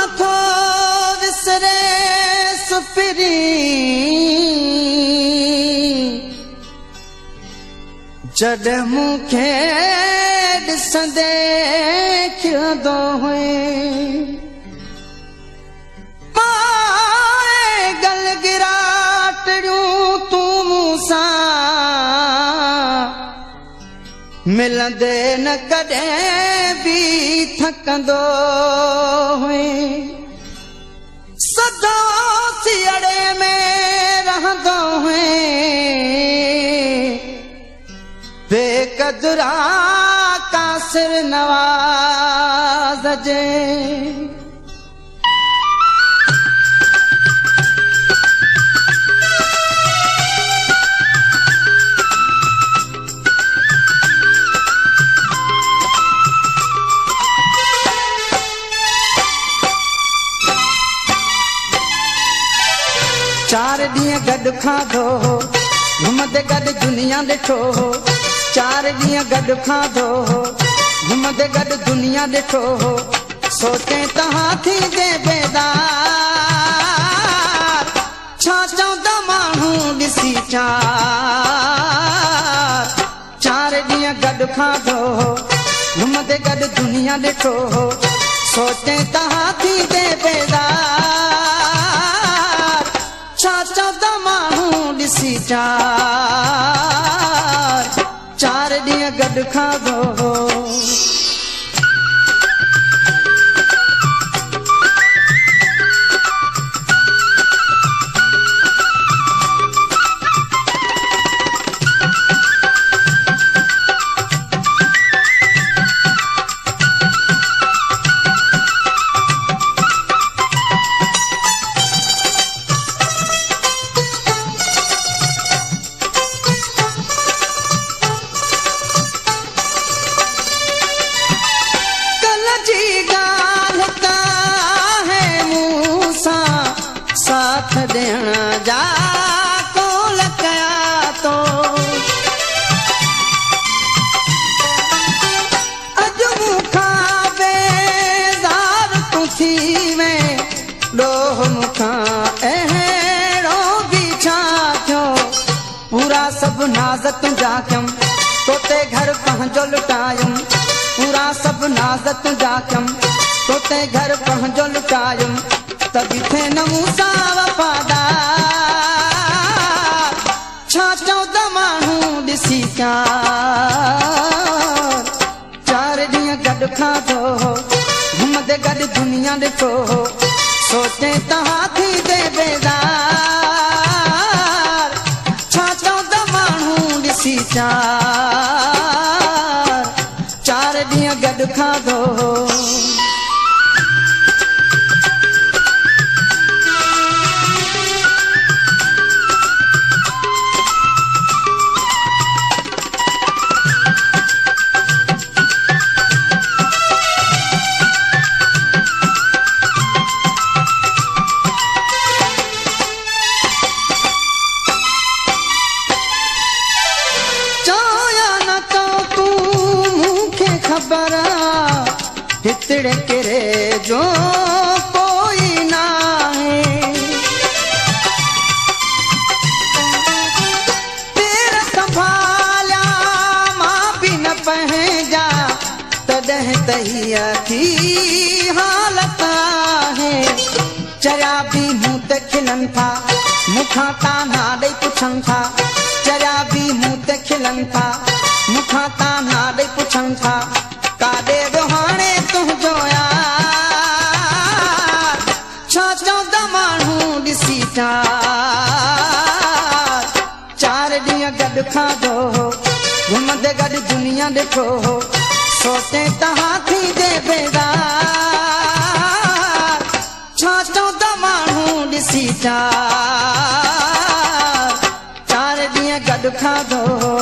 नथो विसरे सुपिरी जॾहिं मूंखे ॾिसंदे खिलंदो हुए मां गल गिराटड़ियूं तूं मूंसां मिलंदे न कॾहिं बि थकंदो हुए सदा सियारे में रहंदो हुए बेक़दरा कासिर नवाज़ जे चार ॾींहं गॾु खाधो हो घुमंदे गॾु दुनिया ॾिठो हो चार ॾींहं गॾु खाधो हो घुमंदे गॾु दुनिया ॾिठो हो सोचे तव्हां थींदे बेदार छा चवंदा माण्हू ॾिसी चार ॾींहं गॾु खाधो हो घुमंदे गॾु दुनिया ॾिठो हो सोचे तव्हां थींदे बेदार छा चवंदा माण्हू ॾिसी चार ॾींहं गॾु खाधो हो जा कोल कया तो अज मूंखां बेज़ार तूं थी में ॾोह मूंखां अहिड़ो बि छा थियो पूरा सभु नाज़ तुंहिंजा कयमि तोते घर पंहिंजो लुटायुमि पूरा सभु नाज़ तुंहिंजा कयमि तोते घर पंहिंजो लुटायुमि त बीठे न मूंसां वफ़ादार छा चवंदा माण्हू ॾिसी चार ॾींहं गॾु खाधो हो घुमंदे गॾु दुनिया ॾिठो हो सोचे तव्हां थींदे बेदार छा चवंदा माण्हू ॾिसी चार ॾींहं गॾु खाधो हो हितड़े किरे जो कोई ना है तेरा संभालिया मां भी न पंहिंजा तॾहिं तहिया थी हालत है चरिया बि मूं ते खिलनि था मूंखां ताना ॾेई पुछनि था चरिया बि मूं ते खिलनि था मूंखां ताना ॾेई पुछनि था काॾे वियो हाणे तुंहिंजो यार छा चवंदा माण्हू ॾिसी चार ॾींहं गॾु खाधो हो घुमंदे गॾु दुनिया ॾिठो हो सोचे तव्हां थींदे बेदार छा चवंदा माण्हू ॾिसी चार ॾींहं गॾु खाधो हो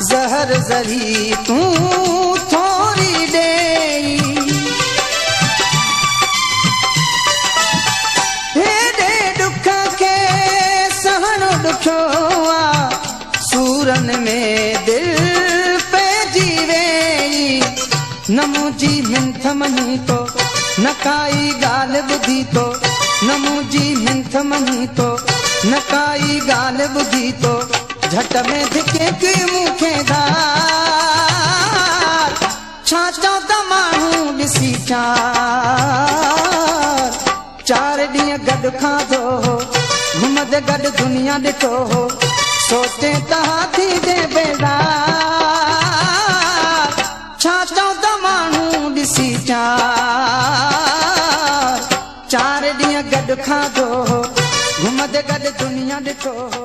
ज़हर ज़री तूं थोरी ॾेई हेॾे ॾुख खे सहणो ॾुखियो आहे सूरनि में दिलि पइजी वेई न मुंहिंजी मिंथ मञी तो न काई ॻाल्हि ॿुधी तो न मुंहिंजी मिंथ मञी तो न काई ॻाल्हि ॿुधी तो झट में धिके की मूंखे धार छा चओ त माण्हू ॾिसी चार ॾींहं गॾु खाधो हो घुमंदे गॾु दुनिया ॾिठो हो सोचे त हाथी जे बेदार छा चओ त माण्हू ॾिसी चार ॾींहं गॾु खाधो हो घुमंदे गॾु दुनिया ॾिठो हो